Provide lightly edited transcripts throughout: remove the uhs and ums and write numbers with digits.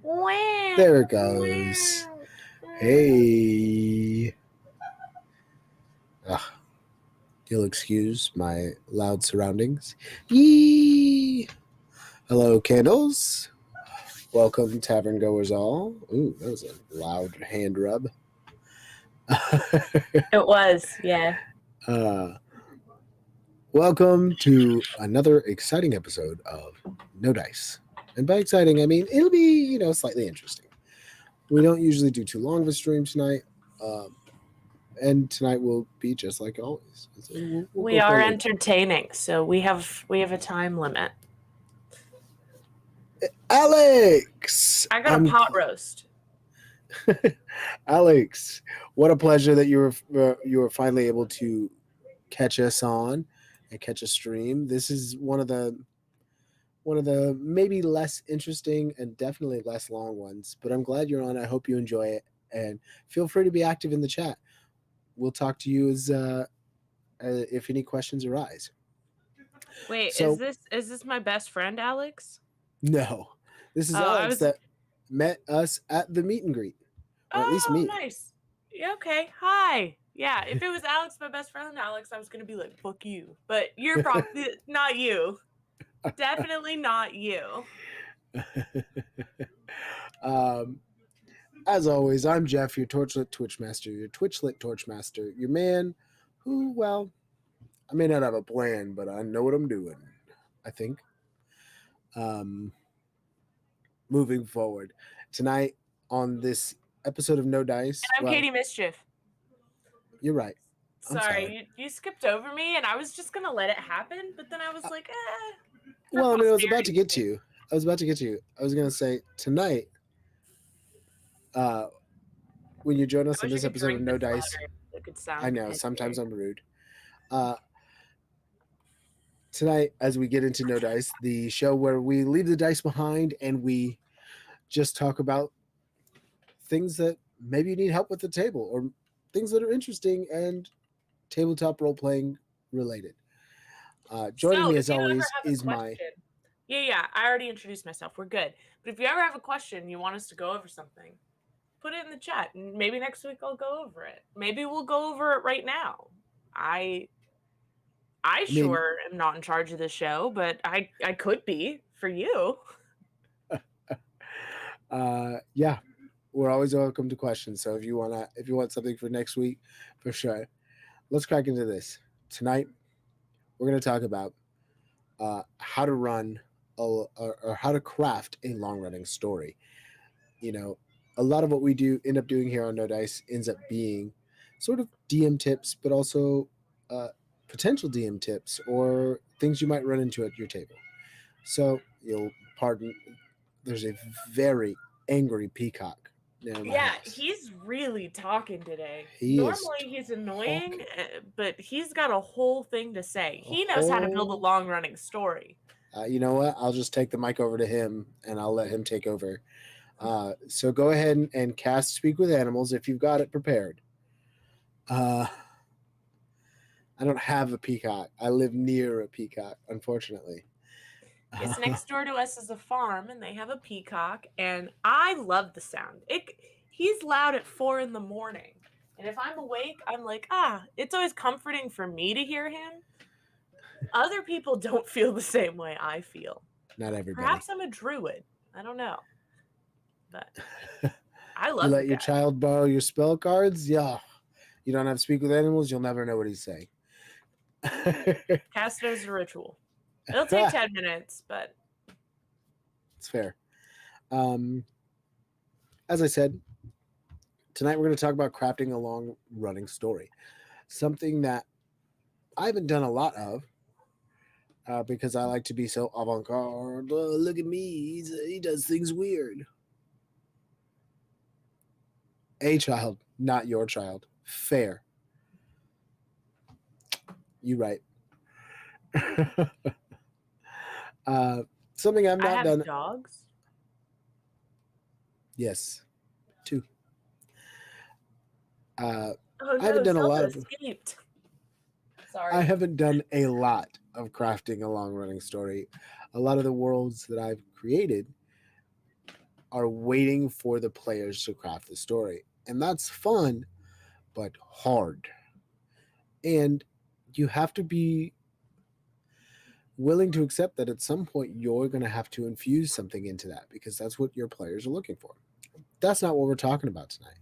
There it goes. Hey. Ugh, you'll excuse my loud surroundings. Yee. Hello, candles. Welcome, tavern goers all. Ooh, that was a loud hand rub. It was, yeah. Welcome to another exciting episode of No Dice. And by exciting, I mean it'll be, slightly interesting. We don't usually do too long of a stream tonight. And tonight will be just like always. So we'll We go for are a little- entertaining, so we have a time limit. Alex! I got a pot roast. Alex, what a pleasure that you were finally able to catch us on and catch a stream. This is one of the maybe less interesting and definitely less long ones, but I'm glad you're on. I hope you enjoy it and feel free to be active in the chat. We'll talk to you as if any questions arise. Wait, So, is this my best friend, Alex? No, this is Alex that met us at the meet and greet, or at least me. Nice. Yeah, okay. Hi. Yeah, if it was Alex, my best friend, Alex, I was gonna be like, "Fuck you," but you're probably not you. Definitely not you. As always, I'm Jeff, your Torchlit Twitchmaster, your Twitchlit Torchmaster, your man who, well, I may not have a plan, but I know what I'm doing, I think. Moving forward. Tonight on this episode of No Dice. And I'm Katie Mischief. You're right. Sorry. You skipped over me, and I was just going to let it happen, but then I was like, Well, I mean, I was about to get to you. I was going to say, tonight, when you join us on this episode of No Dice, I know, sometimes I'm rude. Tonight, as we get into No Dice, the show where we leave the dice behind and we just talk about things that maybe you need help with the table or things that are interesting and tabletop role-playing related. Joining me as always is my... Yeah, I already introduced myself. We're good. But if you ever have a question, you want us to go over something, put it in the chat. And maybe next week I'll go over it. Maybe we'll go over it right now. I sure am not in charge of the show, but I could be for you. Yeah, we're always welcome to questions. So if you want something for next week, for sure. Let's crack into this. Tonight, we're going to talk about how to run or how to craft a long-running story. A lot of what we end up doing here on No Dice ends up being sort of DM tips, but also potential DM tips or things you might run into at your table. So you'll pardon. There's a very angry peacock. Yeah, he's really talking today. Normally he's annoying, but he's got a whole thing to say. He knows how to build a long-running story. You know what? I'll just take the mic over to him, and I'll let him take over. So go ahead and cast Speak with Animals if you've got it prepared. I don't have a peacock. I live near a peacock, unfortunately. Yes, next door to us is a farm, and they have a peacock, and I love the sound. He's loud at 4 a.m, and if I'm awake, I'm like, it's always comforting for me to hear him. Other people don't feel the same way I feel. Not everybody. Perhaps I'm a druid. I don't know. But I love you let your child borrow your spell cards? Yeah. You don't have to Speak with Animals, you'll never know what he's saying. Cast it as a ritual. It'll take 10 minutes, but it's fair. As I said, tonight we're going to talk about crafting a long-running story. Something that I haven't done a lot of because I like to be so avant-garde. Look at me. He does things weird. A child, not your child. Fair. You right. Something I've not done. Dogs? Yes. 2. I haven't done a lot of... escaped. Sorry. I haven't done a lot of crafting a long-running story. A lot of the worlds that I've created are waiting for the players to craft the story. And that's fun, but hard. And you have to be willing to accept that at some point you're going to have to infuse something into that because that's what your players are looking for. That's not what we're talking about tonight.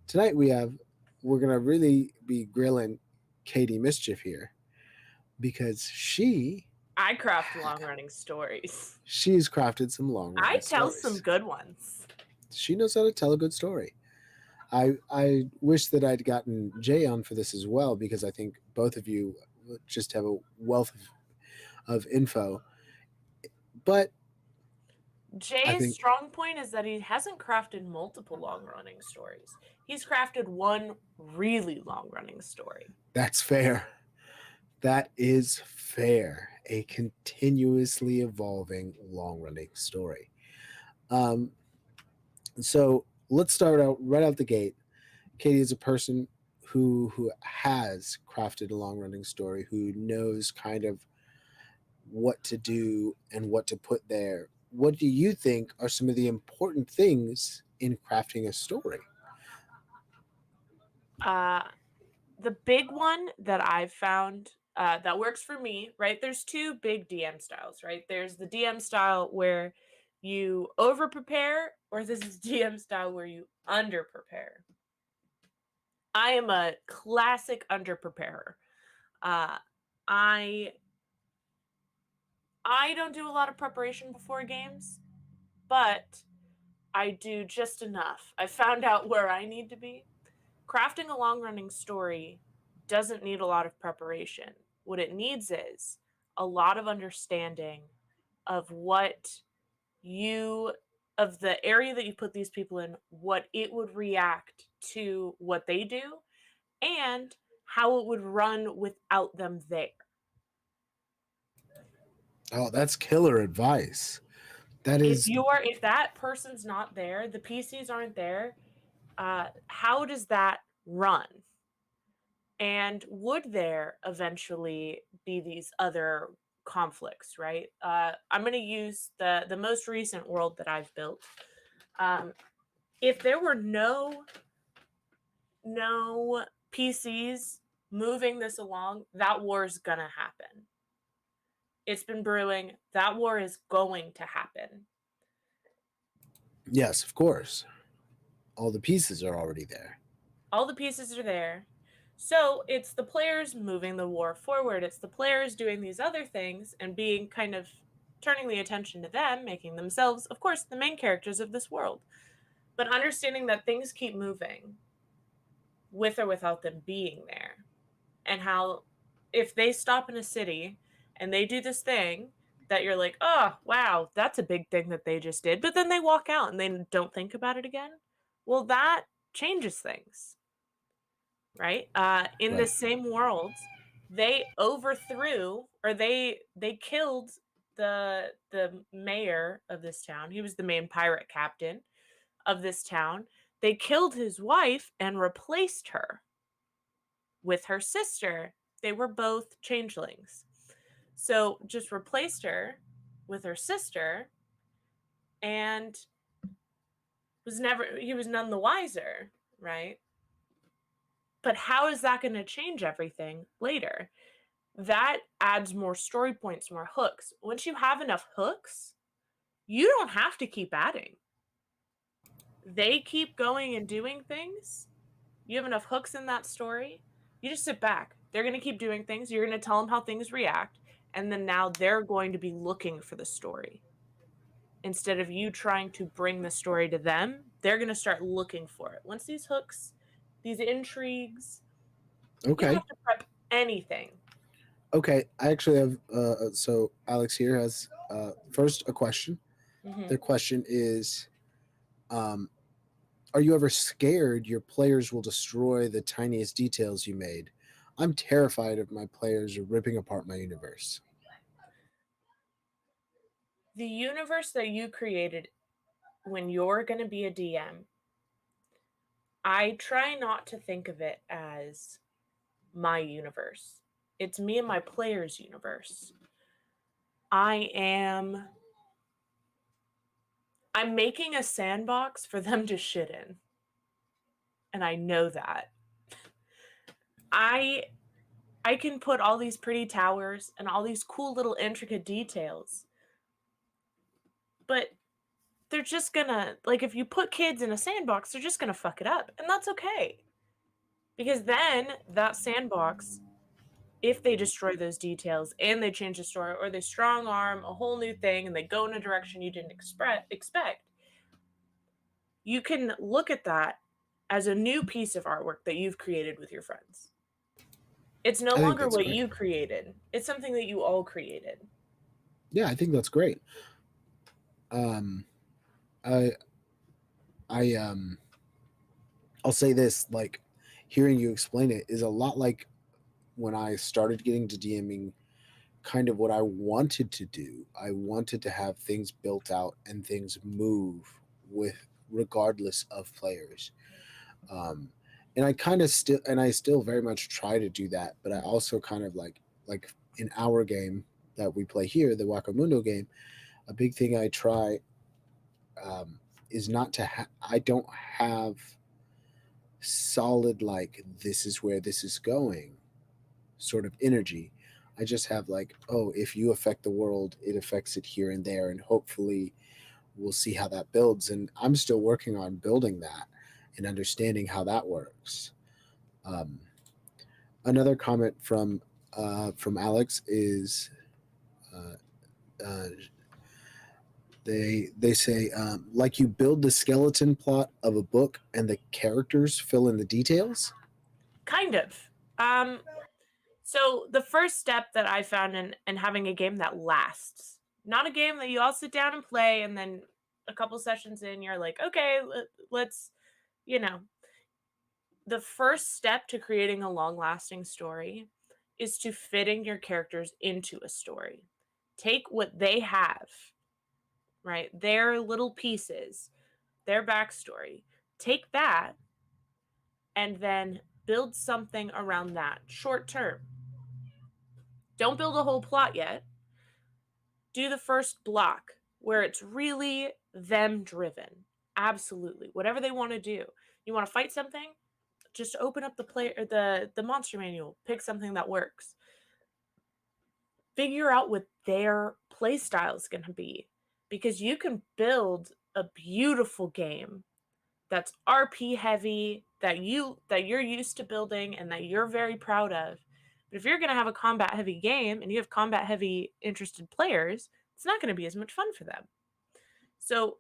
Tonight we're going to really be grilling Katie Mischief here because I craft long running stories. she's crafted some long I running tell some stories. good ones. She knows how to tell a good story. I wish that I'd gotten Jay on for this as well because I think both of you just have a wealth of info. But I Jay's think strong point is that he hasn't crafted multiple long running stories. He's crafted one really long running story. that's fair. That is fair. A continuously evolving long running story. Um, so let's start out right out the gate. Katie is a person who has crafted a long running story, who knows kind of what to do and what to put there. What do you think are some of the important things in crafting a story? Uh, the big one that I've found that works for me, right? There's two big DM styles, right? There's the DM style where you over prepare, or this is DM style where you under prepare. I am a classic under preparer. Uh, I I don't do a lot of preparation before games, but I do just enough. I found out where I need to be. Crafting a long running story doesn't need a lot of preparation. What it needs is a lot of understanding of what you, of the area that you put these people in, what it would react to what they do, and how it would run without them there. Oh, that's killer advice. That is, If that person's not there, the PCs aren't there, how does that run? And would there eventually be these other conflicts, right? I'm going to use the most recent world that I've built. Um, if there were no PCs moving this along, that war is going to happen. It's been brewing. That war is going to happen. yes, of course. All the pieces are already there. All the pieces are there. So it's the players moving the war forward. It's the players doing these other things and being kind of turning the attention to them, making themselves, of course, the main characters of this world. But understanding that things keep moving with or without them being there. And how if they stop in a city and they do this thing that you're like, oh, wow, that's a big thing that they just did. But then they walk out and they don't think about it again. Well, that changes things, right? In the Right. same world, they overthrew or they killed the mayor of this town. He was the main pirate captain of this town. They killed his wife and replaced her with her sister. They were both changelings. So just replaced her with her sister and he was none the wiser, right? But how is that going to change everything later? That adds more story points, more hooks. Once you have enough hooks, you don't have to keep adding. They keep going and doing things. You have enough hooks in that story. You just sit back. They're going to keep doing things. You're going to tell them how things react. And then now they're going to be looking for the story. Instead of you trying to bring the story to them, they're going to start looking for it. Once these hooks, these intrigues, you don't Okay. have to prep anything. Okay. I actually have, so Alex here has first a question. Mm-hmm. Their question is, um, are you ever scared your players will destroy the tiniest details you made? I'm terrified of my players ripping apart my universe. The universe that you created when you're going to be a DM, I try not to think of it as my universe. It's me and my player's universe. I am I'm making a sandbox for them to shit in. And I know that. I I can put all these pretty towers and all these cool little intricate details. But they're just gonna, like, if you put kids in a sandbox, they're just gonna fuck it up. And that's okay. Because then that sandbox, if they destroy those details and they change the story or they strong arm a whole new thing and they go in a direction you didn't expect, you can look at that as a new piece of artwork that you've created with your friends. It's no I think longer that's what great. you created. It's something that you all created. Yeah, I think that's great. Um, I I I'll say this, like hearing you explain it is a lot like when I started getting to DMing, kind of what I wanted to do. I wanted to have things built out and things move with regardless of players. Um, and I still very much try to do that, but I also kind of like in our game that we play here, the Wakamundo game, a big thing I try is not to I don't have solid like this is where this is going sort of energy. I just have like, oh, if you affect the world, it affects it here and there, and hopefully we'll see how that builds. And I'm still working on building that and understanding how that works. Um, Another comment from Alex is uh, uh, they say like you build the skeleton plot of a book and the characters fill in the details. Kind of. Um, so the first step that I found in having a game that lasts, not a game that you all sit down and play and then a couple sessions in, you're like, okay, let's, you know, the first step to creating a long lasting story is to fitting your characters into a story. Take what they have, right? Their little pieces, their backstory. Take that and then build something around that short term. Don't build a whole plot yet. Do the first block where it's really them driven. Absolutely. Whatever they want to do. You want to fight something? Just open up the play or the monster manual. Pick something that works. Figure out what their play style is going to be, because you can build a beautiful game that's RP heavy that you're used to building and that you're very proud of. But if you're going to have a combat heavy game and you have combat heavy interested players, it's not going to be as much fun for them. So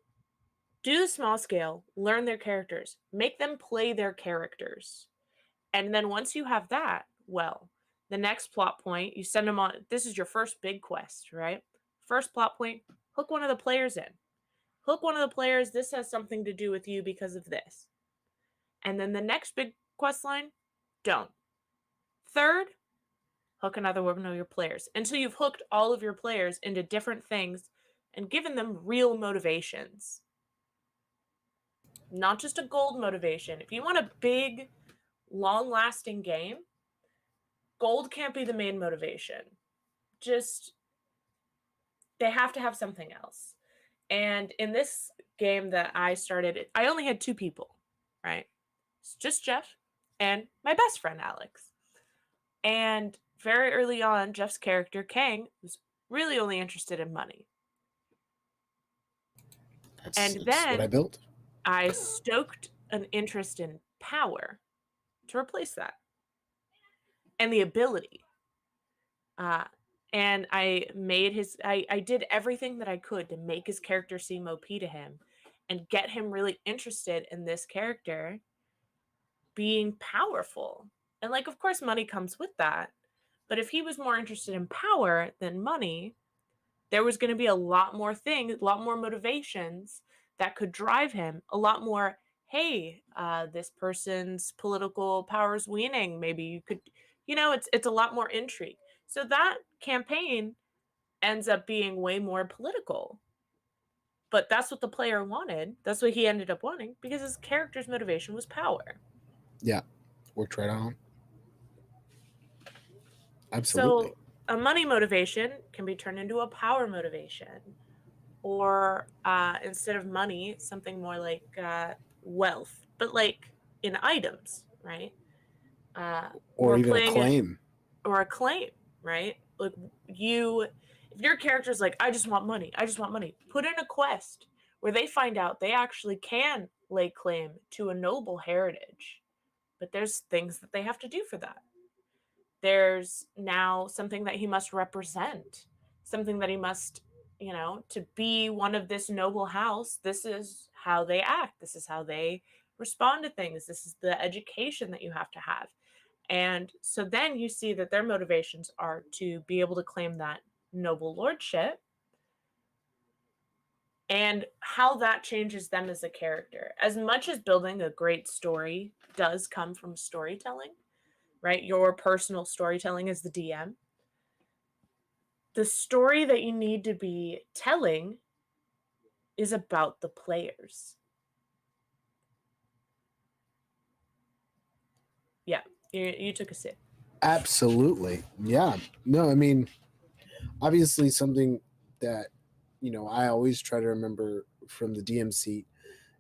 do the small scale, learn their characters, make them play their characters. And then once you have that, well, the next plot point, you send them on. This is your first big quest, right? First plot point, hook one of the players in. Hook one of the players. This has something to do with you because of this. And then the next big quest line, don't. Third, hook another one of your players until you've hooked all of your players into different things and given them real motivations. Not just a gold motivation. If you want a big, long lasting game, gold can't be the main motivation. Just, they have to have something else. And in this game that I started, I only had two people, right? It's just Jeff and my best friend, Alex. And very early on, Jeff's character, Kang, was really only interested in money. And That's what I then built. I stoked an interest in power to replace that and the ability. Uh, and I did everything that I could to make his character seem OP to him and get him really interested in this character being powerful. And like, of course, money comes with that. But if he was more interested in power than money, there was going to be a lot more things, a lot more motivations that could drive him, a lot more, hey, this person's political power is waning. Maybe you could, it's a lot more intrigue. So that campaign ends up being way more political. But that's what the player wanted. That's what he ended up wanting because his character's motivation was power. Yeah, worked right on. Absolutely. So a money motivation can be turned into a power motivation. or instead of money, something more like wealth, but like in items, right? or We're even a playing it, claim. or a claim, right? Like you, if your character's like, I just want money, I just want money, put in a quest where they find out they actually can lay claim to a noble heritage, but there's things that they have to do for that. There's now something that he must represent, something that he must, to be one of this noble house. This is how they act, this is how they respond to things, this is the education that you have to have. And so then you see that their motivations are to be able to claim that noble lordship, and how that changes them as a character. As much as building a great story does come from storytelling, right? Your personal storytelling as the DM, the story that you need to be telling is about the players. Yeah, you took a sip. Absolutely. Yeah. No, I mean, obviously something that I always try to remember from the DM seat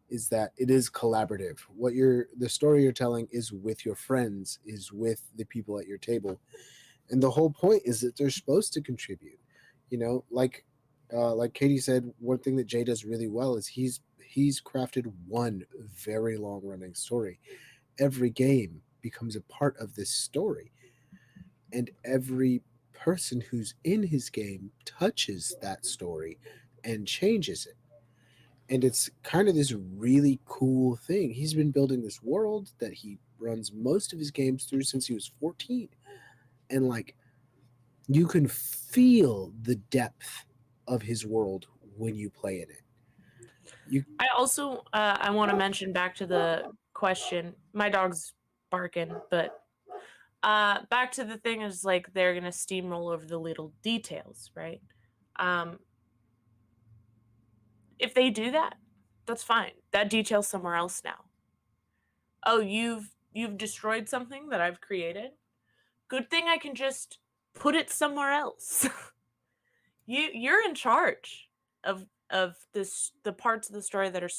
is that it is collaborative. The story you're telling is with your friends, is with the people at your table, and the whole point is that they're supposed to contribute. Like Katie said, one thing that Jay does really well is he's crafted one very long running story. Every game becomes a part of this story, and every person who's in his game touches that story and changes it. And it's kind of this really cool thing. He's been building this world that he runs most of his games through since he was 14. And like, you can feel the depth of his world when you play in it. You I also I want to mention back to the question. My dog's barking, but back to the thing is like they're gonna steamroll over the little details, right? Um, if they do that, that's fine. That detail's somewhere else now. Oh, you've destroyed something that I've created. Good thing I can just put it somewhere else. You're in charge of this, the parts of the story that are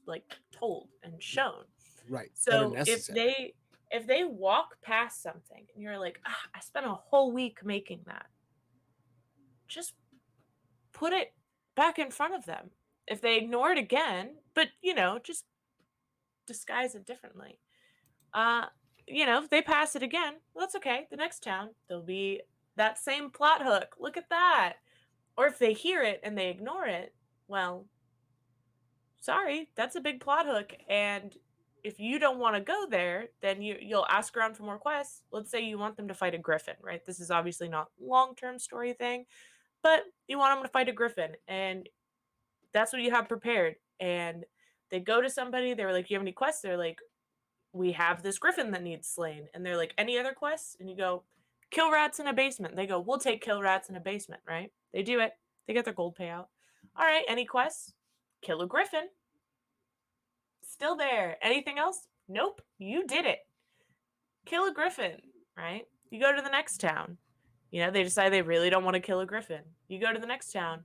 like told and shown. right that are So necessary. if they walk past something and you're like, I spent a whole week making that, just put it back in front of them. If they ignore it again, but just disguise it differently. Uh, if they pass it again, well, that's okay. The next town, there'll be that same plot hook. Look at that. Or if they hear it and they ignore it, well, sorry, that's a big plot hook. And if you don't want to go there, then you'll ask around for more quests. Let's say you want them to fight a griffin, right? This is obviously not long-term story thing, but you want them to fight a griffin, and that's what you have prepared. And they go to somebody, they're like, "You have any quests?" They're like, "We have this griffin that needs slain." And they're like, "Any other quests?" And you go, "Kill rats in a basement." They go, "We'll take kill rats in a basement," right? They do it. They get their gold payout. All right, any quests? Kill a griffin. Still there. Anything else? Nope. You did it. Kill a griffin, right? You go to the next town. They decide they really don't want to kill a griffin. You go to the next town.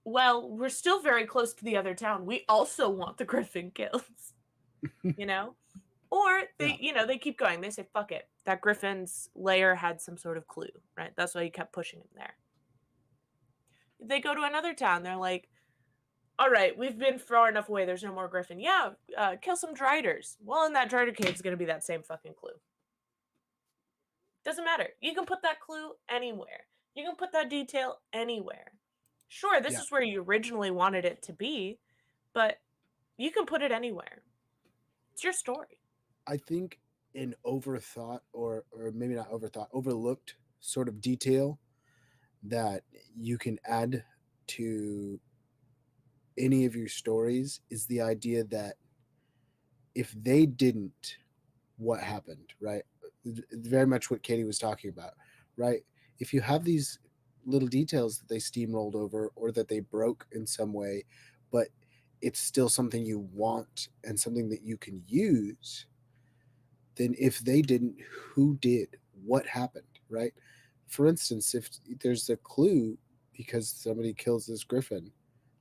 Well, we're still very close to the other town. We also want the griffin kills, you know? Or Yeah, they keep going. They say, fuck it. That griffin's lair had some sort of clue, right? That's why you kept pushing him there. They go to another town. They're like, all right, we've been far enough away. There's no more griffin. Yeah, kill some driders. Well, in that drider cave is going to be that same fucking clue. Doesn't matter. You can put that clue anywhere. You can put that detail anywhere. Sure, this yeah. is where you originally wanted it to be, but you can put it anywhere. It's your story. I think an overthought, or maybe not overthought, overlooked sort of detail that you can add to any of your stories is the idea that if they didn't, what happened, right? Very much what Katie was talking about, right? If you have these little details that they steamrolled over or that they broke in some way, but it's still something you want and something that you can use, then if they didn't, who did? What happened, right? For instance, if there's a clue because somebody kills this griffin,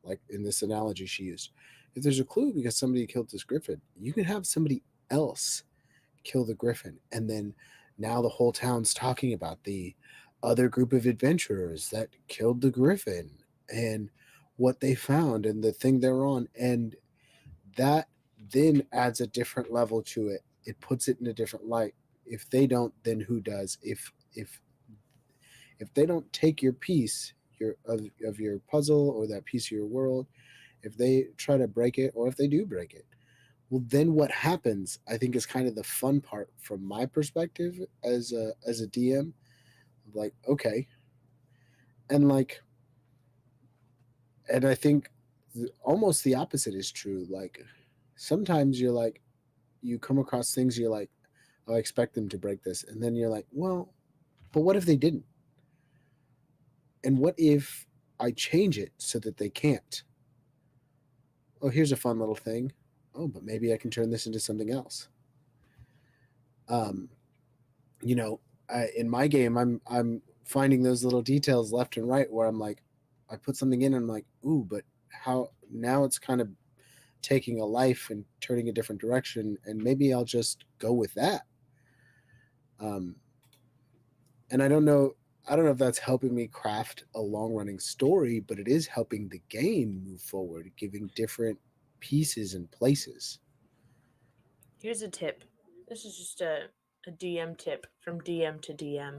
like in this analogy she used, if there's a clue because somebody killed this griffin, you can have somebody else kill the griffin, and then now the whole town's talking about the other group of adventurers that killed the griffin and what they found and the thing they're on, and that then adds a different level to it. It puts it in a different light. If they don't, then who does? If they don't take your piece of your puzzle or that piece of your world, if they try to break it or if they do break it, well, then what happens, I think, is kind of the fun part from my perspective as a DM. Like, okay, and like, and I think almost the opposite is true. Like, sometimes you're like, you come across things you're like, oh, I expect them to break this, and then you're like, well, but what if they didn't? And what if I change it so that they can't? Oh, here's a fun little thing. Oh, but maybe I can turn this into something else. Um, you know, in my game, I'm finding those little details left and right where I'm like, I put something in, and I'm like, ooh, but how now it's kind of taking a life and turning a different direction, and maybe I'll just go with that. Um, and I don't know if that's helping me craft a long running story, but it is helping the game move forward, giving different pieces and places. Here's a tip. This is just a DM tip from DM to DM.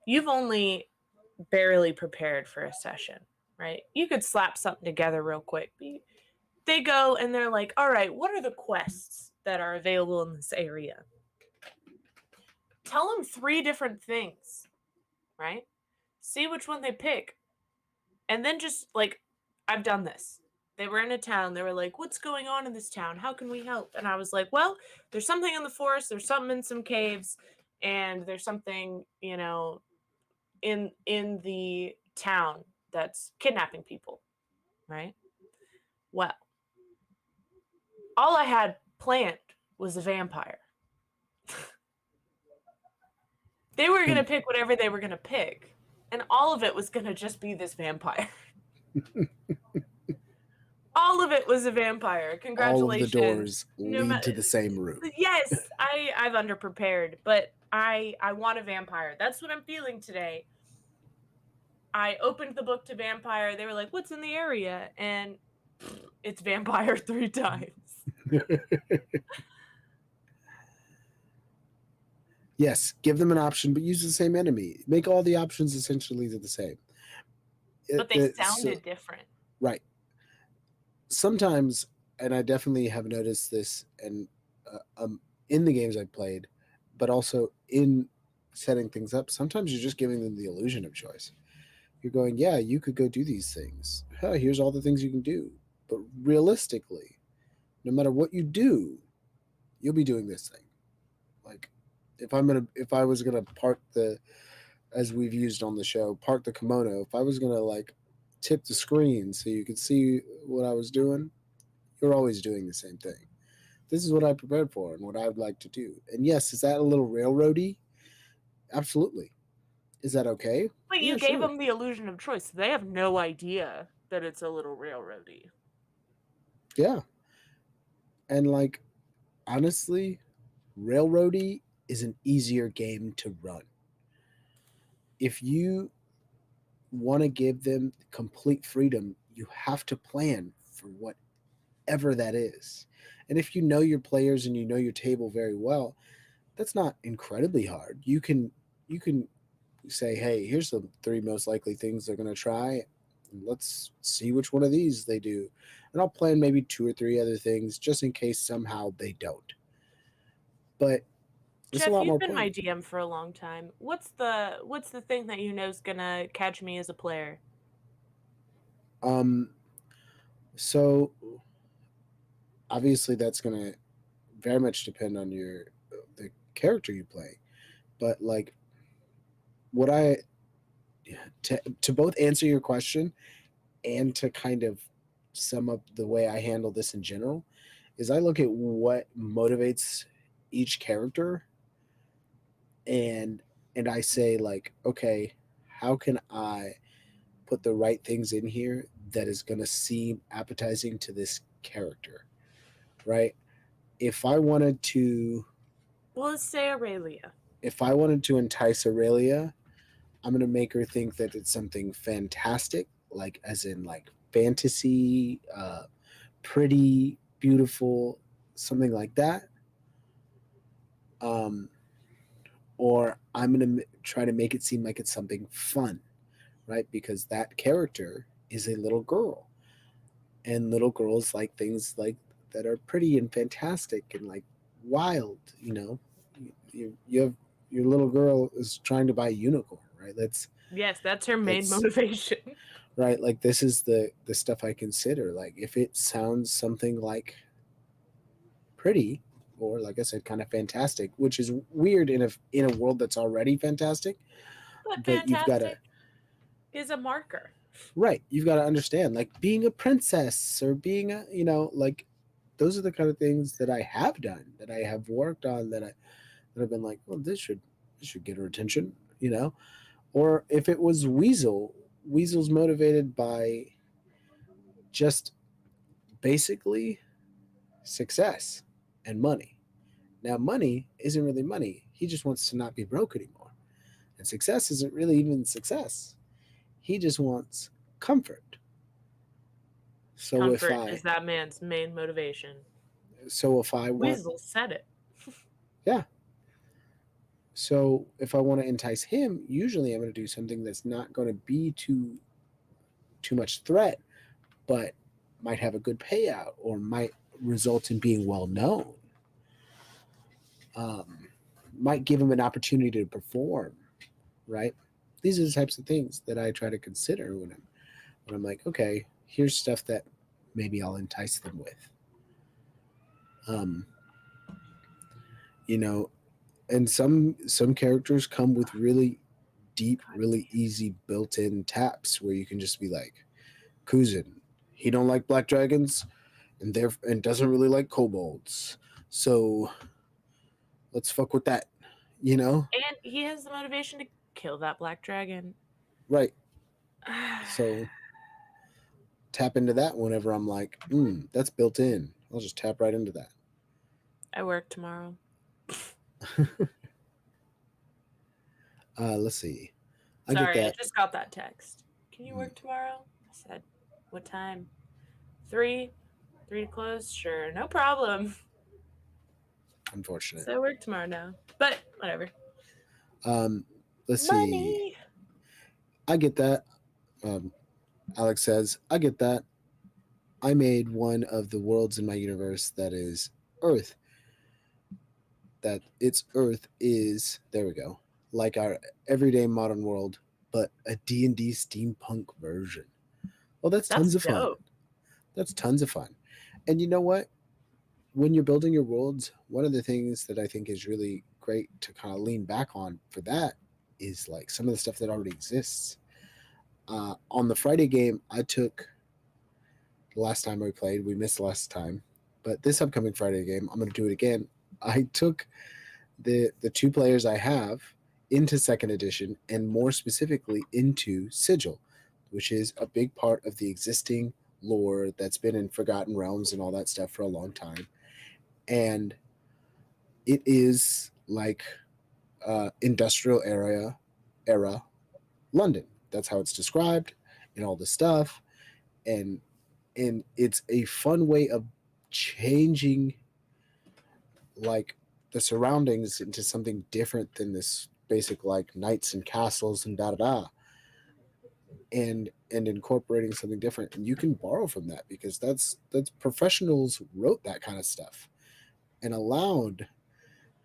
You've only barely prepared for a session, right? You could slap something together real quick. They go and they're like, all right, what are the quests that are available in this area? Tell them 3 different things, right? See which one they pick. And then just like, I've done this. They were in a town. They were like, what's going on in this town? How can we help? And I was like, well, there's something in the forest. There's something in some caves. And there's something, in the town that's kidnapping people, right? Well, all I had planned was a vampire. They were going to And pick whatever they were going to pick. And all of it was going to just be this vampire. All of it was a vampire. all of the Congratulations. doors No lead matter. to the same room. Yes, I've underprepared, but I want a vampire. That's what I'm feeling today. I opened the book to vampire. They were like, "What's in the area?" And it's vampire 3 times. Yes, give them an option, but use the same enemy. Make all the options essentially the same. But they So, sounded different. right. Sometimes, and I definitely have noticed this, and in the games I've played, but also in setting things up. Sometimes you're just giving them the illusion of choice. You're going, yeah, you could go do these things. Huh, here's all the things you can do. But realistically, no matter what you do, you'll be doing this thing. Like, if I was gonna park the, as we've used on the show, park the kimono. If I was gonna like tip the screen so you could see what I was doing, you're always doing the same thing. This is what I prepared for and what I would like to do. And yes, is that a little railroady? Absolutely. Is that okay? But you Yeah, gave sure. them the illusion of choice. So they have no idea that it's a little railroady. Yeah. And like, honestly, railroady is an easier game to run. If you want to give them complete freedom, you have to plan for whatever that is. And if you know your players and you know your table very well, that's not incredibly hard. You can say, hey, here's the 3 most likely things they're going to try. Let's see which one of these they do. And I'll plan maybe 2 or 3 other things just in case somehow they don't. But it's a Jeff, lot you've more been my point. DM for a long time. What's the thing that you know is gonna catch me as a player? Um, so obviously that's going to very much depend on the character you play. But like what I to both answer your question and to kind of sum up the way I handle this in general is I look at what motivates each character, and I say like, okay, how can I put the right things in here that is going to seem appetizing to this character, right? If I wanted to, Well, let's say Aurelia. if I wanted to entice Aurelia, I'm going to make her think that it's something fantastic, like as in like fantasy, pretty, beautiful, something like that. Um, or I'm going to try to make it seem like it's something fun, right? Because that character is a little girl, and little girls like things like that are pretty and fantastic and like wild. You have your little girl is trying to buy a unicorn, right? Yes, that's her main That's motivation. right. Like this is the stuff I consider. Like if it sounds something like pretty, or like I said, kind of fantastic, which is weird in a world that's already fantastic. But But you've got to fantastic is a marker. right. You've got to understand, like being a princess or being a, like those are the kind of things that I have done, that I have worked on, that I've been like, well, this should get her attention, you know. Or if it was Weasel's motivated by just basically success and money. Now, money isn't really money. He just wants to not be broke anymore. And success isn't really even success. He just wants comfort. So if Comfort I is that man's main motivation. so if I want Weasel said it. yeah, so if I want to entice him, usually I'm going to do something that's not going to be too much threat, but might have a good payout or might result in being well known. Um, might give him an opportunity to perform, right? These are the types of things that I try to consider when I'm like, okay, here's stuff that maybe I'll entice them with. Um, you know, and some characters come with really deep, really easy built-in taps where you can just be like, Kuzin, he don't like black dragons and doesn't really like kobolds. So let's fuck with that, you know? And he has the motivation to kill that black dragon. Right. So tap into that whenever I'm like, that's built in. I'll just tap right into that. I work tomorrow. Let's see. I get Sorry, I that. just got that text. Can you Mm, work tomorrow? I said, what time? 3? 3 to close? Sure, no problem. unfortunate. So I work tomorrow now. But whatever. Um, let's see. Money! I get that. Um, Alex says, I get that. I made one of the worlds in my universe that is Earth. That its Earth is, there we go, like our everyday modern world, but a D&D steampunk version. Well, that's That's tons of fun. dope. That's tons of fun. And you know what? When you're building your worlds, one of the things that I think is really great to kind of lean back on for that is like some of the stuff that already exists. On the Friday game, I took the last time we played, we missed last time, but this upcoming Friday game, I'm going to do it again. I took the two players I have into second edition and more specifically into Sigil, which is a big part of the existing lore that's been in Forgotten Realms and all that stuff for a long time. And it is like industrial era London. That's how it's described and all this stuff. And it's a fun way of changing like the surroundings into something different than this basic like knights and castles and da da da, and incorporating something different. And you can borrow from that because that's professionals wrote that kind of stuff and allowed,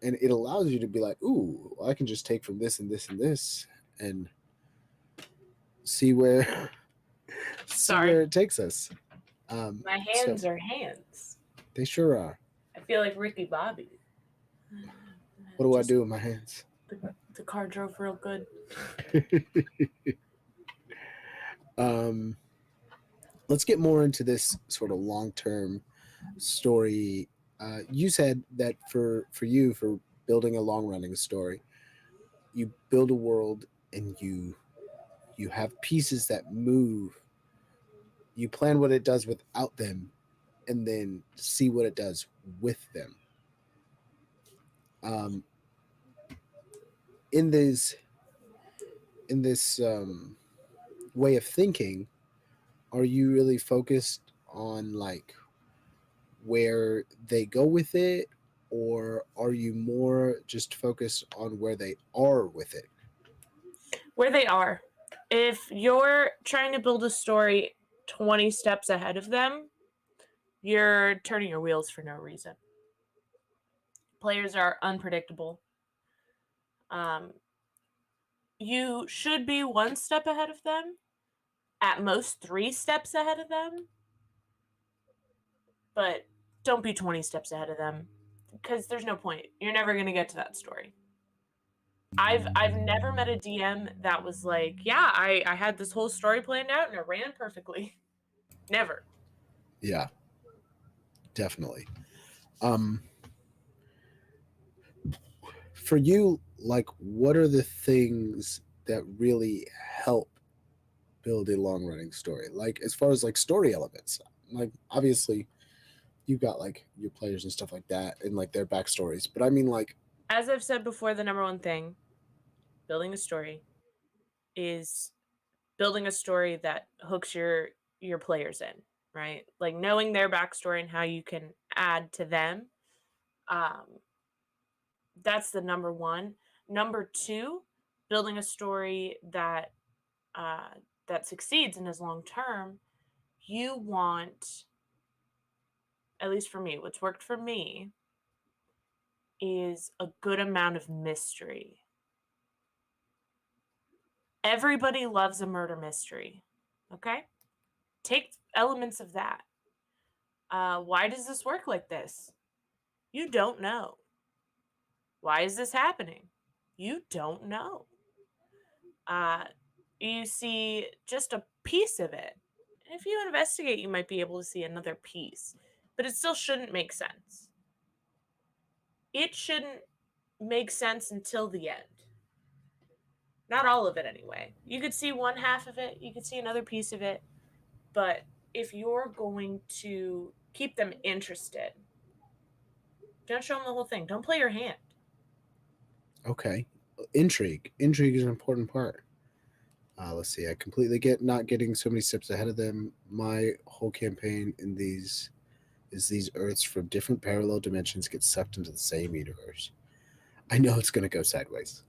and it allows you to be like, ooh, I can just take from this and this and this and see where see Sorry. where it takes us. My So hands are hands. they sure are. I feel like Ricky Bobby. What do I Just do with my hands? the car drove real good. um, let's get more into this sort of long term story. You said that for you, for building a long running story, you build a world and you have pieces that move You plan what it does without them, and then see what it does with them. Um, in this in this way of thinking, are you really focused on like where they go with it, or are you more just focused on where they are with it? Where they are. If you're trying to build a story 20 steps ahead of them, you're turning your wheels for no reason. Players are unpredictable. Um, you should be one step ahead of them, at most 3 steps ahead of them, but don't be 20 steps ahead of them because there's no point. You're never going to get to that story. I've never met a DM that was like, yeah, I had this whole story planned out and it ran perfectly. Never. Yeah, definitely. Um, for you, like, what are the things that really help build a long running story? Like, as far as like story elements, like obviously you've got like your players and stuff like that and like their backstories, but I mean, like, As I've said before, the number one thing building a story is building a story that hooks your players in, right? Like knowing their backstory and how you can add to them. Um, that's the number one. Number two, building a story uh, that succeeds and is long term. You want, at least for me, what's worked for me is a good amount of mystery. Everybody loves a murder mystery. Okay? Take elements of that. Why does this work like this? You don't know. Why is this happening? You don't know. Uh, you see just a piece of it. And if you investigate, you might be able to see another piece, but it still shouldn't make sense. It shouldn't make sense until the end. Not all of it, anyway. You could see one half of it, you could see another piece of it, but if you're going to keep them interested, don't show them the whole thing. Don't play your hand. okay, intrigue is an important part. Let's see, I completely get not getting so many steps ahead of them. My whole campaign in these is these Earths from different parallel dimensions get sucked into the same universe. I know it's gonna go sideways.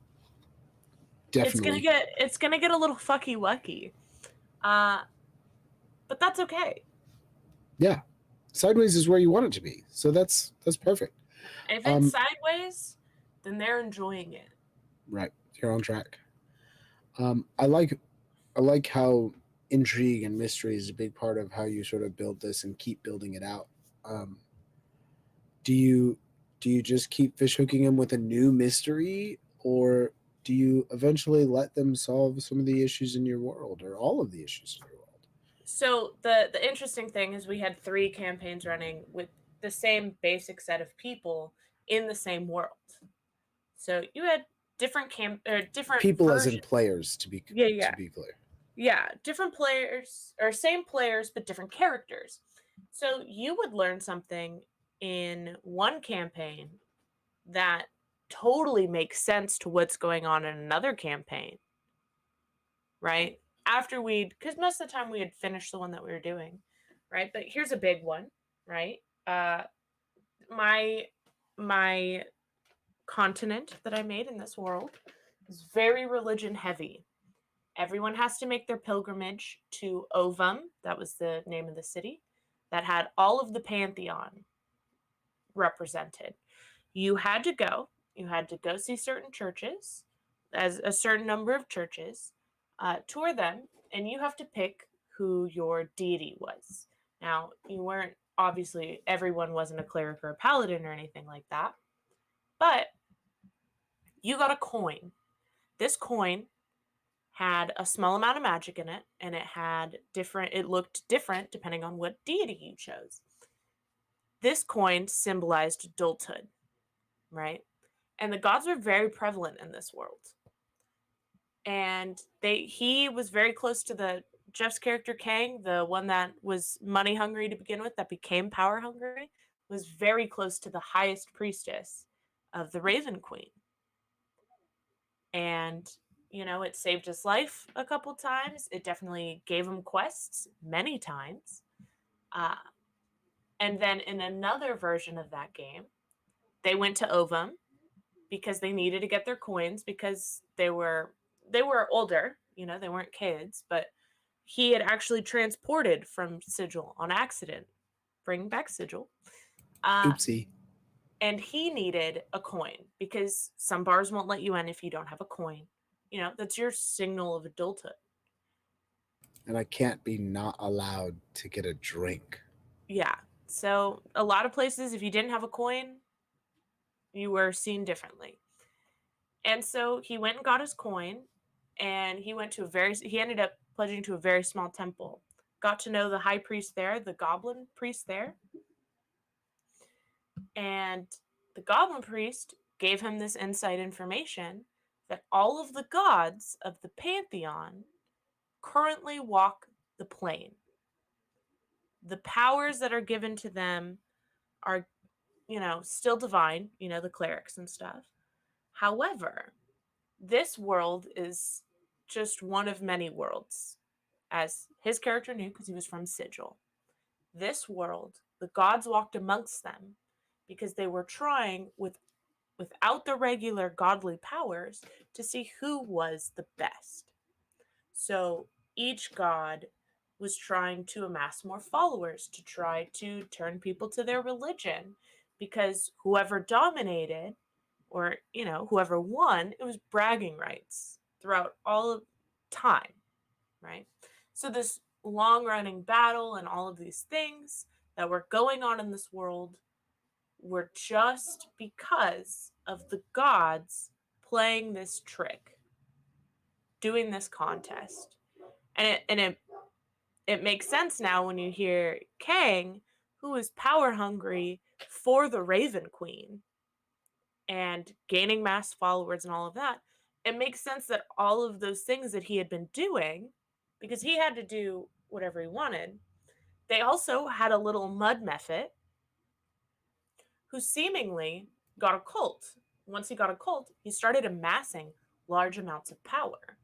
Definitely. It's gonna get a little fucky wucky. Uh, but that's okay. Yeah. Sideways is where you want it to be. So that's perfect. If it's Um, sideways, then they're enjoying it. right. You're on track. I like how intrigue and mystery is a big part of how you sort of build this and keep building it out. Um, do you do you just keep fish hooking them with a new mystery, or do you eventually let them solve some of the issues in your world or all of the issues in your world? So the interesting thing is we had 3 campaigns running with the same basic set of people in the same world. So you had different People as in versions. players, to be Yeah, to yeah. be clear. Yeah, different players or same players but different characters. So you would learn something in one campaign that totally makes sense to what's going on in another campaign, right? After because most of the time we had finished the one that we were doing, right? But here's a big one, right? My my continent that I made in this world is very religion heavy. Everyone has to make their pilgrimage to Ovum. That was the name of the city that had all of the pantheon represented. You had to go. You had to go see certain churches, as a certain number of churches, tour them, and you have to pick who your deity was. Now, you weren't obviously everyone wasn't a cleric or a paladin or anything like that, but you got a coin. This coin had a small amount of magic in it, and it looked different depending on what deity you chose. This coin symbolized adulthood, right? And the gods were very prevalent in this world. And he was very close to the Jeff's character Kang, the one that was money hungry to begin with, that became power hungry, was very close to the highest priestess of the Raven Queen. And, it saved his life a couple times. It definitely gave him quests many times. And then in another version of that game, they went to Ovum because they needed to get their coins because they were older, they weren't kids, but he had actually transported from Sigil on accident, bringing back Sigil. Oopsie. And he needed a coin because some bars won't let you in if you don't have a coin. That's your signal of adulthood. And I can't be not allowed to get a drink. Yeah. So a lot of places, if you didn't have a coin, you were seen differently. And so he went and got his coin, and he ended up pledging to a very small temple. Got to know the high priest there, the goblin priest there. And the goblin priest gave him this inside information that all of the gods of the pantheon currently walk the plane. The powers that are given to them are, still divine, the clerics and stuff. However, this world is just one of many worlds, as his character knew because he was from Sigil. This world, the gods walked amongst them because they were trying, without the regular godly powers, to see who was the best. So each god was trying to amass more followers to try to turn people to their religion, because whoever dominated, or whoever won, it was bragging rights throughout all of time, right? So this long running battle and all of these things that were going on in this world were just because of the gods playing this trick, doing this contest. And it makes sense now when you hear Kang, who is power hungry for the Raven Queen and gaining mass followers and all of that. It makes sense that all of those things that he had been doing, because he had to do whatever he wanted, they also had a little mud mephit who seemingly got a cult. Once he got a cult, he started amassing large amounts of power.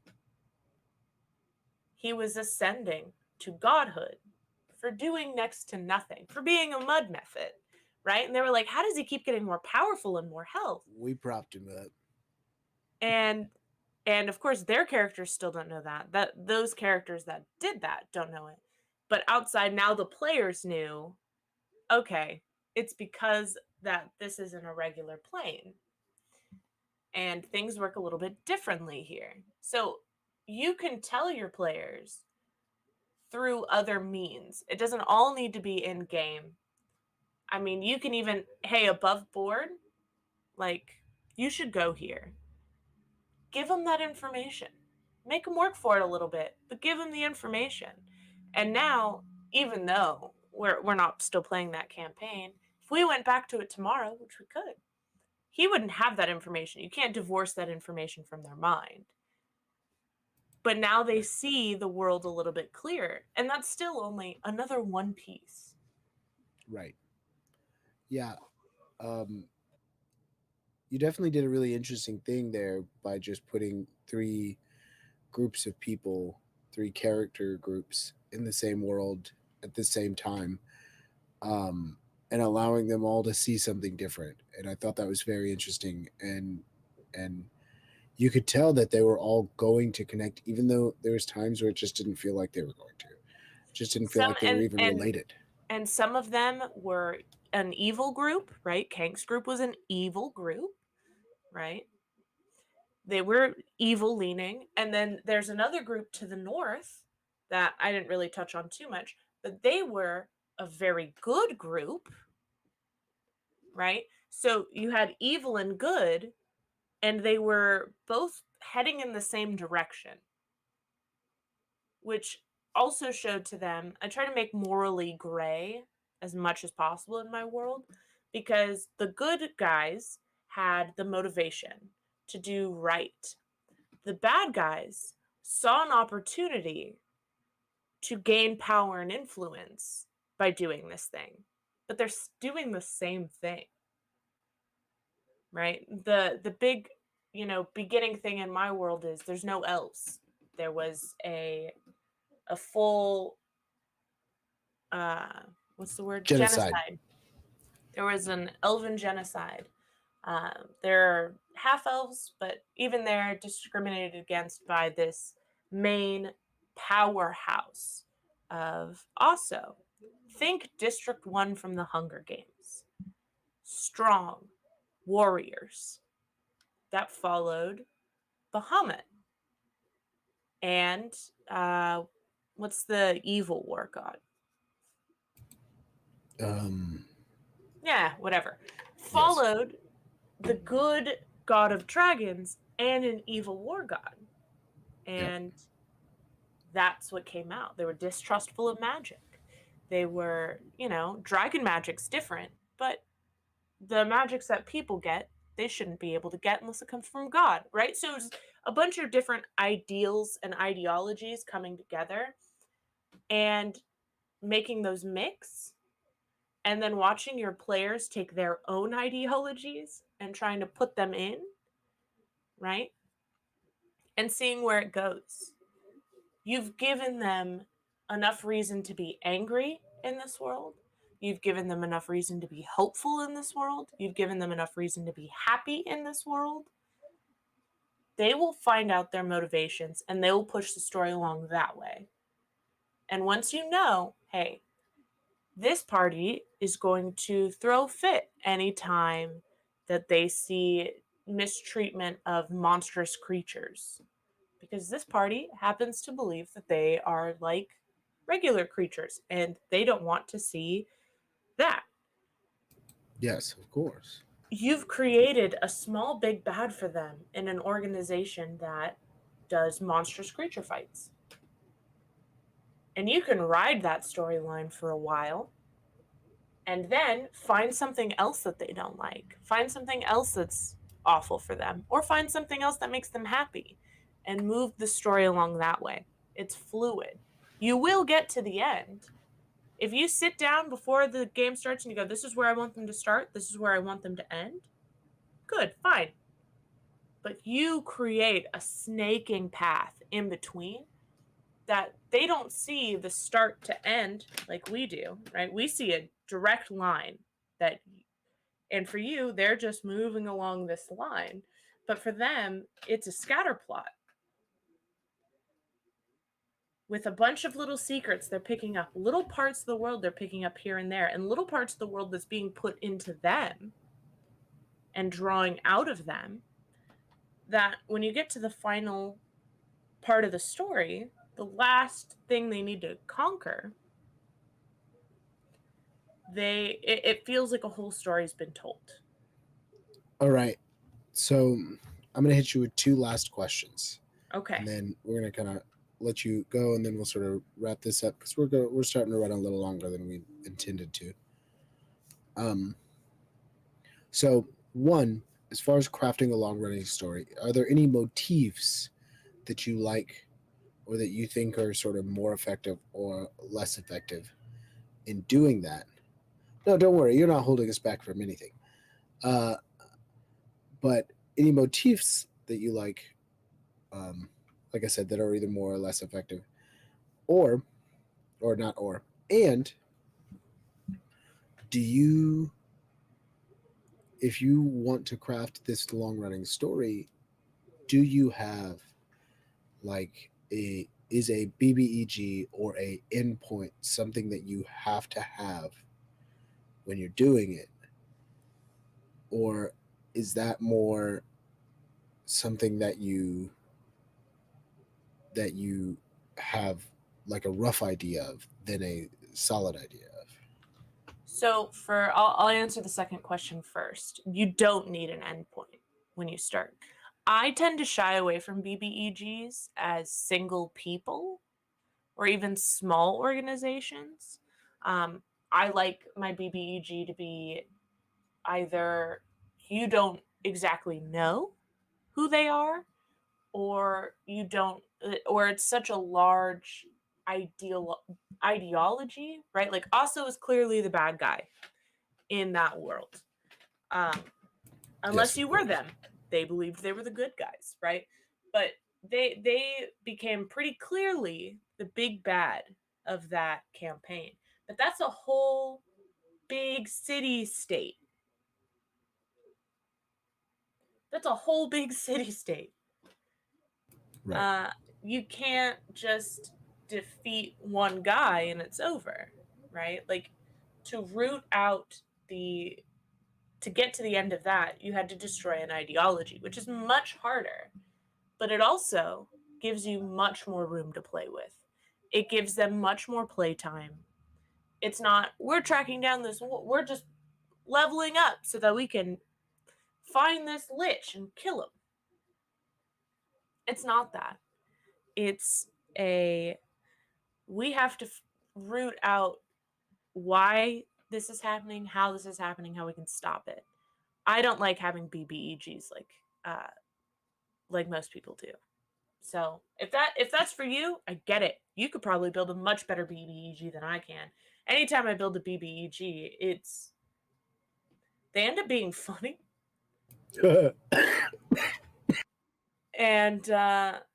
He was ascending to godhood for doing next to nothing, for being a mud mephit, right? And they were like, how does he keep getting more powerful and more health? We propped him up. And of course their characters still don't know that those characters that did that don't know it, but outside now the players knew, okay, it's because that this isn't a regular plane and things work a little bit differently here. So you can tell your players through other means. It doesn't all need to be in game. I mean, you can even, hey, above board, like, you should go here. Give them that information. Make them work for it a little bit, but give them the information. And now, even though we're not still playing that campaign, if we went back to it tomorrow, which we could, he wouldn't have that information. You can't divorce that information from their mind. But now they see the world a little bit clearer, and that's still only another one piece. Right. Yeah. Um, you definitely did a really interesting thing there by just putting three groups of people, three character groups in the same world at the same time, um, and allowing them all to see something different. And I thought that was very interesting. And you could tell that they were all going to connect, even though there was times where it just didn't feel like they were going to. It just didn't feel Some like they were even related. and some of them were an evil group, right? Kang's group was an evil group, right? They were evil leaning. And then there's another group to the north that I didn't really touch on too much, but they were a very good group, right? So you had evil and good, and they were both heading in the same direction, which also showed to them. I try to make morally gray as much as possible in my world, because the good guys had the motivation to do right. The bad guys saw an opportunity to gain power and influence by doing this thing, but they're doing the same thing, right? The big, beginning thing in my world is there's no elves. There was a full uh what's the word? Genocide. Genocide. There was an elven genocide. They're half elves, but even they're discriminated against by this main powerhouse of also. Think District 1 from the Hunger Games. Strong warriors that followed Bahamut. And what's the evil war god? Um, Yeah, whatever. yes. Followed the good god of dragons and an evil war god. Yep. And that's what came out. They were distrustful of magic. They were, dragon magic's different, but the magics that people get, they shouldn't be able to get unless it comes from God, right? So it's a bunch of different ideals and ideologies coming together and making those mix, and then watching your players take their own ideologies and trying to put them in, right? And seeing where it goes. You've given them enough reason to be angry in this world. You've given them enough reason to be hopeful in this world. You've given them enough reason to be happy in this world. They will find out their motivations and they will push the story along that way. And once you know, hey, this party is going to throw fit anytime that they see mistreatment of monstrous creatures, because this party happens to believe that they are like regular creatures and they don't want to see that. Yes, of course. You've created a small big bad for them in an organization that does monstrous creature fights. And you can ride that storyline for a while and then find something else that they don't like. Find something else that's awful for them, or find something else that makes them happy and move the story along that way. It's fluid. You will get to the end. If you sit down before the game starts and you go, this is where I want them to start, this is where I want them to end, good, fine. But you create a snaking path in between that they don't see the start to end like we do, right? We see a direct line that, and for you, they're just moving along this line. But for them, it's a scatter plot with a bunch of little secrets they're picking up, little parts of the world they're picking up here and there, and little parts of the world that's being put into them and drawing out of them. That when you get to the final part of the story, the last thing they need to conquer, it feels like a whole story's been told. All right. So I'm gonna hit you with two last questions, and Okay. then we're gonna kind of let you go, and then we'll sort of wrap this up because we're starting to run a little longer than we intended to. Um. So one, as far as crafting a long running story, are there any motifs that you like or that you think are sort of more effective or less effective in doing that? No, don't worry, you're not holding us back from anything. Uh, but any motifs that you like I said, that are either more or less effective, or not, or and do you, if you want to craft this long running story, do you have like a is a BBEG or a endpoint something that you have to have when you're doing it, or is that more something that you have like a rough idea of than a solid idea of? So I'll answer the second question first. You don't need an endpoint when you start. I tend to shy away from BBEGs as single people or even small organizations. Um, I like my BBEG to be either you don't exactly know who they are, or you don't, or it's such a large ideal ideology, right? Like Asa is clearly the bad guy in that world. Um, Yes, unless of you were course. them, they believed they were the good guys, right? But they became pretty clearly the big bad of that campaign. But that's a whole big city state. That's a whole big city state. Right. Uh, you can't just defeat one guy and it's over, right? Like to root out the to get to the end of that, you had to destroy an ideology, which is much harder, but it also gives you much more room to play with. It gives them much more playtime. It's not we're tracking down this, we're just leveling up so that we can find this lich and kill him. It's not that. It's a we have to root out why this is happening, how this is happening, how we can stop it. I don't like having BBEGs uh like most people do. So if that's for you, I get it. You could probably build a much better BBEG than I can. Anytime I build a BBEG, it's they end up being funny and not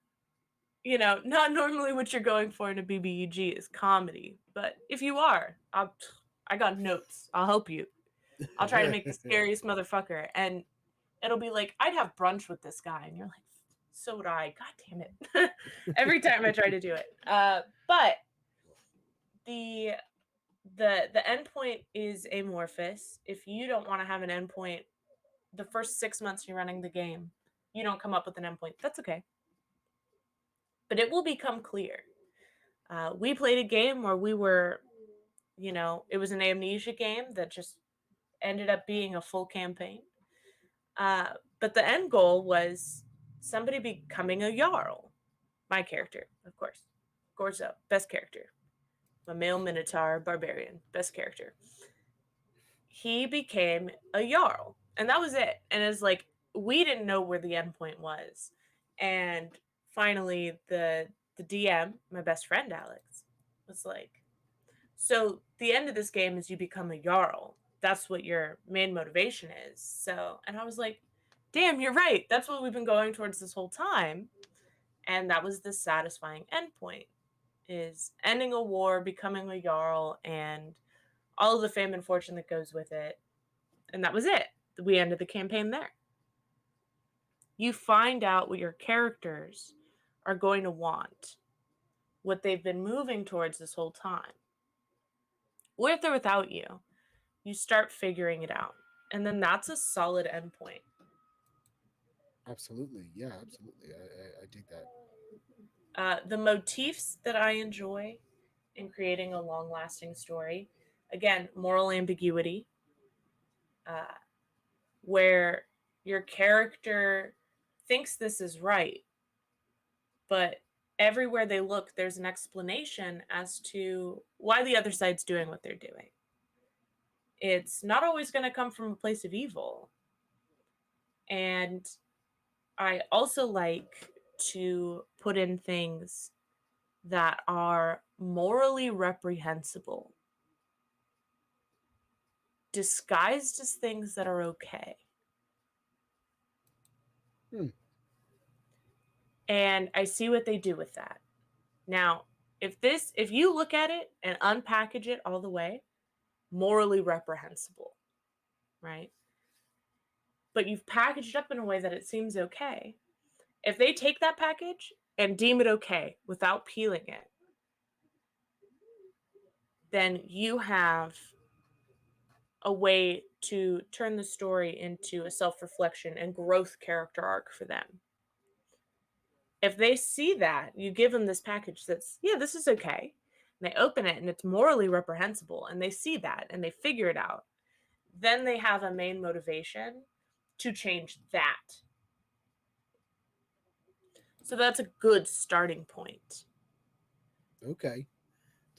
normally what you're going for in a BBEG is comedy, but if you are, I got notes. I'll help you. I'll try to make the scariest motherfucker, and it'll be like I'd have brunch with this guy, and you're like, so would I. God damn it! Every time I try to do it, but the the endpoint is amorphous. If you don't want to have an endpoint, the first 6 months you're running the game, you don't come up with an endpoint. That's okay, but it will become clear. We played a game where we were, it was an amnesia game that just ended up being a full campaign. Uh, but the end goal was somebody becoming a Jarl. My character, of course. Gorzo, best character. A male Minotaur barbarian, best character. He became a Jarl. And that was it. And it's like, we didn't know where the end point was. And finally, the DM, my best friend Alex, was like, so the end of this game is you become a Jarl. That's what your main motivation is. So, and I was like, damn, you're right. That's what we've been going towards this whole time. And that was the satisfying endpoint is ending a war, becoming a Jarl, and all of the fame and fortune that goes with it. And that was it. We ended the campaign there. You find out what your characters are going to want, what they've been moving towards this whole time. With or without you, you start figuring it out. And then that's a solid endpoint. Absolutely. Yeah, absolutely. I dig that. The motifs that I enjoy in creating a long lasting story, again, moral ambiguity, uh, where your character thinks this is right, but everywhere they look, there's an explanation as to why the other side's doing what they're doing. It's not always going to come from a place of evil. And I also like to put in things that are morally reprehensible, disguised as things that are okay. Hmm. And I see what they do with that. Now, if you look at it and unpackage it all the way, morally reprehensible, right? But you've packaged it up in a way that it seems okay. If they take that package and deem it okay without peeling it, then you have a way to turn the story into a self-reflection and growth character arc for them. If they see that, you give them this package that's, yeah, this is okay. And they open it and it's morally reprehensible and they see that and they figure it out. Then they have a main motivation to change that. So that's a good starting point. Okay.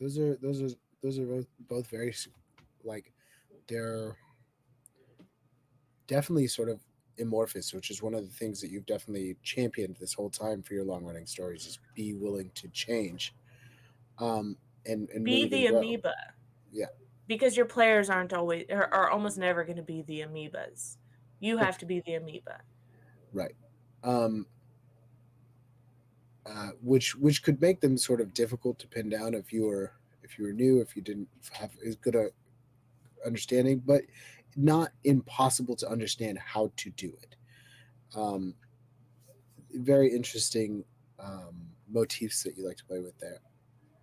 Those are both very like they're definitely sort of amorphous, which is one of the things that you've definitely championed this whole time for your long running stories is be willing to change. um, and Be move and the grow. amoeba, Yeah, because your players aren't always are almost never going to be the amoebas. You have to be the amoeba. right. Um, which could make them sort of difficult to pin down if you were new, if you didn't have as good a understanding, but not impossible to understand how to do it. Um, Very interesting motifs that you like to play with there.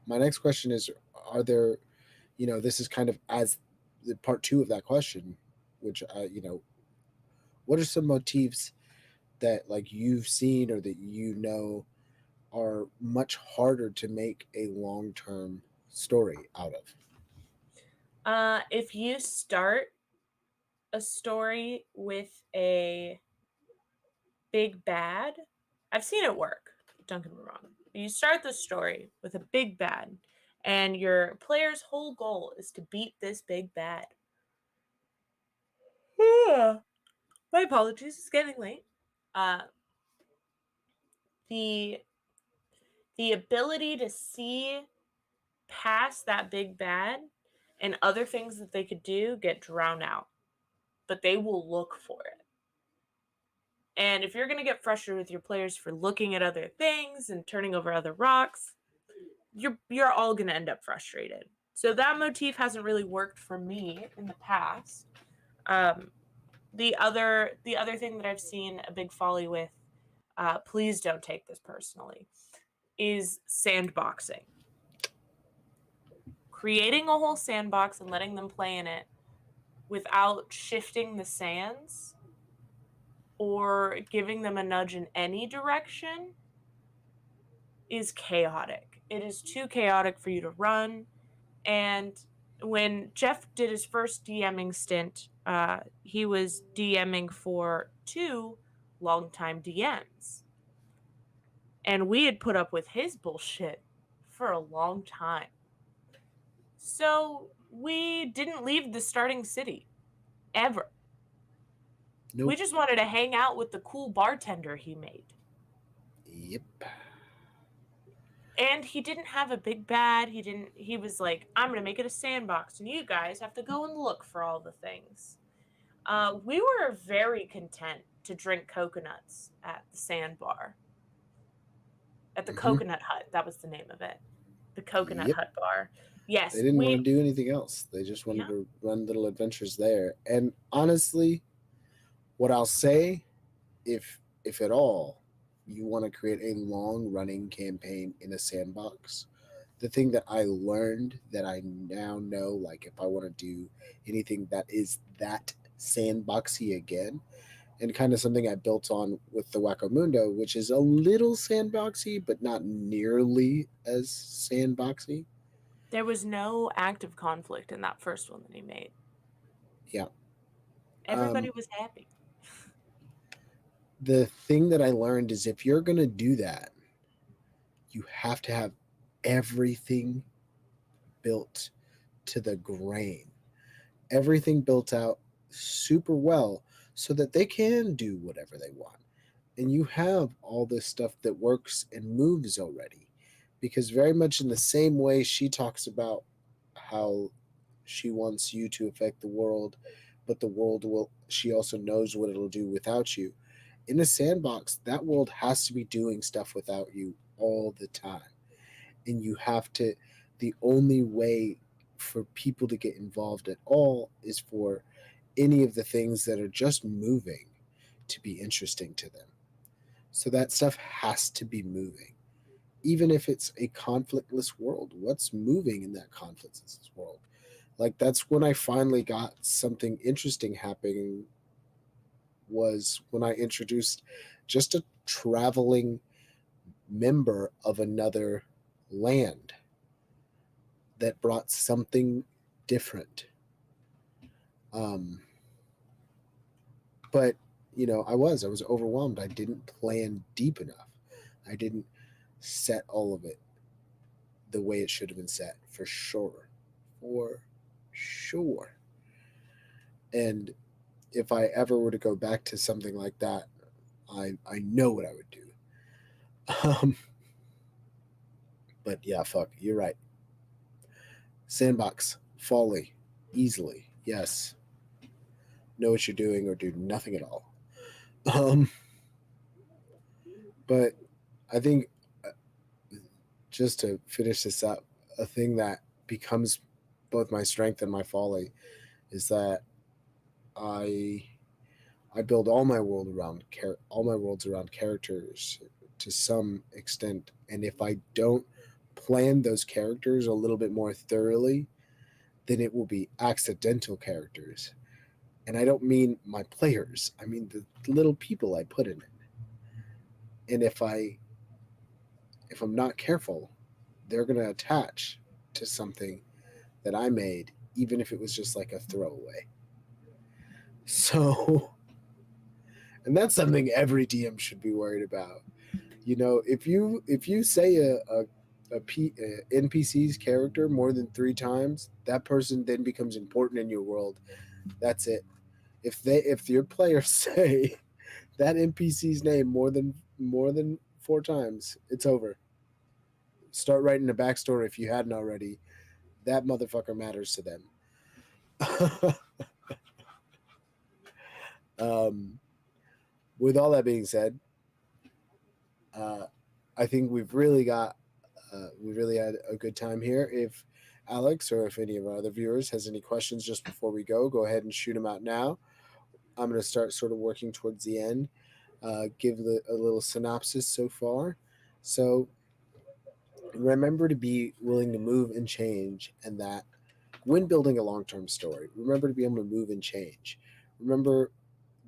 My next question is: are there, this is kind of as the part two of that question, which what are some motifs that like you've seen or that are much harder to make a long term story out of? If you start a story with a big bad, I've seen it work. Don't get me wrong. You start the story with a big bad, and your player's whole goal is to beat this big bad. My apologies, it's getting late. Uh, the the ability to see past that big bad and other things that they could do get drowned out, but they will look for it. And if you're going to get frustrated with your players for looking at other things and turning over other rocks, you're all going to end up frustrated. So that motif hasn't really worked for me in the past. Um, the other thing that I've seen a big folly with, please don't take this personally, is sandboxing. Creating a whole sandbox and letting them play in it without shifting the sands or giving them a nudge in any direction is chaotic. It is too chaotic for you to run. And when Jeff did his first DMing stint, he was DMing for two longtime DMs. And we had put up with his bullshit for a long time. So we didn't leave the starting city ever. We Nope. just wanted to hang out with the cool bartender he made. Yep. And he didn't have a big bad. He was like, I'm going to make it a sandbox and you guys have to go and look for all the things. We were very content to drink coconuts at the sandbar, at the Hmm. Coconut Hut. That was the name of it. The Coconut Yep. Hut bar. They Yes, didn't want to we, do anything else. They just wanted yeah. to run little adventures there. And honestly, what I'll say, if at all you want to create a long running campaign in a sandbox, the thing that I learned that I now know, like if I want to do anything that is that sandboxy again, and kind of something I built on with the Wackomundo, which is a little sandboxy, but not nearly as sandboxy. There was no active conflict in that first one that he made. Yeah. Everybody Um, was happy. the thing that I learned is if you're going to do that, you have to have everything built to the grain, everything built out super well so that they can do whatever they want. And you have all this stuff that works and moves already. Because, very much in the same way she talks about how she wants you to affect the world, but the world will, she also knows what it'll do without you. In a sandbox, that world has to be doing stuff without you all the time. And you have to, the only way for people to get involved at all is for any of the things that are just moving to be interesting to them. So that stuff has to be moving. Even if it's a conflictless world, what's moving in that conflictless world? Like that's when I finally got something interesting happening, was when I introduced just a traveling member of another land that brought something different. Um, but I was overwhelmed. I didn't plan deep enough. I didn't set all of it the way it should have been set, for sure, for sure. And if I ever were to go back to something like that, I know what I would do. Um, but yeah, fuck, you're right. Sandbox, folly, easily, yes. Know what you're doing or do nothing at all. Um, but I think just to finish this up, a thing that becomes both my strength and my folly is that I I build all my worlds around characters to some extent, and if I don't plan those characters a little bit more thoroughly, then it will be accidental characters. And I don't mean my players; I mean the little people I put in it. And if I'm not careful, they're gonna attach to something that I made, even if it was just like a throwaway. So, and that's something every DM should be worried about. You know, if you say a NPC's character more than 3 times, that person then becomes important in your world. That's it. If your players say that NPC's name more than 4 times, it's over. Start writing a backstory if you hadn't already. That motherfucker matters to them. um, with all that being said, uh, I think we really had a good time here. If Alex or if any of our other viewers has any questions just before we go ahead and shoot them out now. I'm going to start sort of working towards the end. Give a little synopsis so far. So remember to be willing to move and change, and that when building a long-term story, remember to be able to move and change. Remember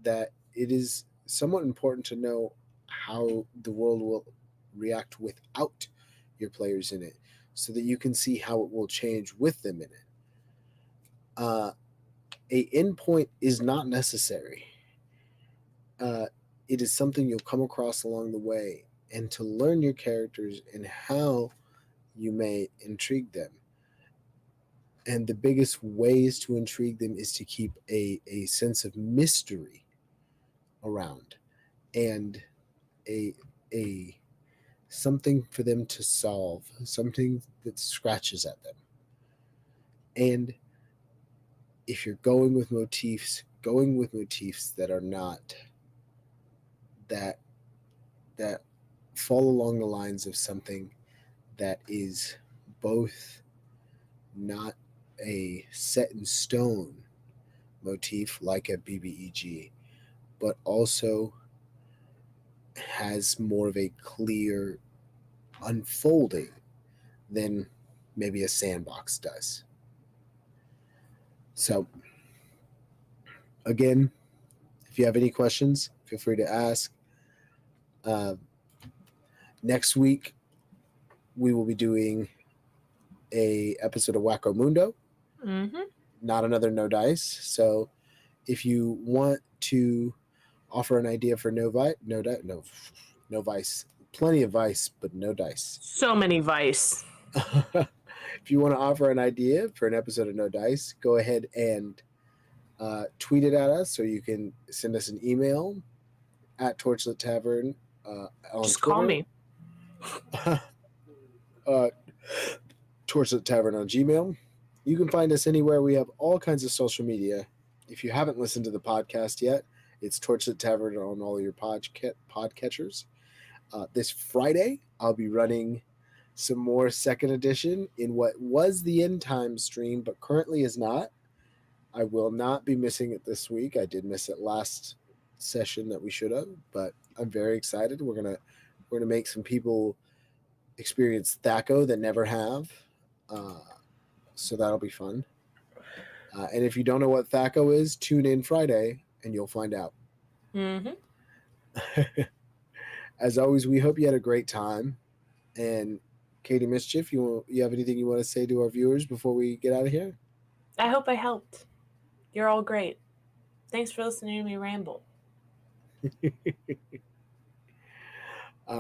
that it is somewhat important to know how the world will react without your players in it, so that you can see how it will change with them in it. Uh, a endpoint is not necessary. Uh, it is something you'll come across along the way, and to learn your characters and how you may intrigue them. And the biggest ways to intrigue them is to keep a sense of mystery around, and a a something for them to solve, something that scratches at them. And if you're going with motifs that are not that that fall along the lines of something that is both not a set in stone motif like a BBEG, but also has more of a clear unfolding than maybe a sandbox does. So, again, if you have any questions, feel free to ask. Uh, Next week, we will be doing a episode of Wacko Mundo, not another No Dice. So, if you want to offer an idea for no vice, plenty of vice, but no dice. So many vice. If you want to offer an idea for an episode of No Dice, go ahead and tweet it at us, or you can send us an email at Torchlit Tavern on Just Twitter. call me. Torchlit Tavern on Gmail. You can find us anywhere. We have all kinds of social media. If you haven't listened to the podcast yet, it's Torchlit Tavern on all your podcatchers. This Friday, I'll be running some more second edition in what was the end time stream, but currently is not. I will not be missing it this week. I did miss it last session that we should have, but I'm very excited. We're gonna make some people experience Thaco that never have, so that'll be fun. And if you don't know what Thaco is, tune in Friday and you'll find out. As always, we hope you had a great time. And Katie Mischief, you have anything you want to say to our viewers before we get out of here? I hope I helped. You're all great. Thanks for listening to me ramble.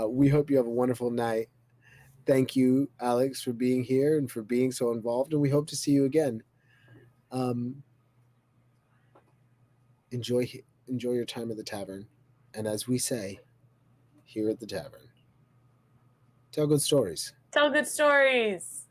We hope you have a wonderful night. Thank you, Alex, for being here and for being so involved, and we hope to see you again. Enjoy your time at the tavern, and as we say here at the tavern, tell good stories. Tell good stories.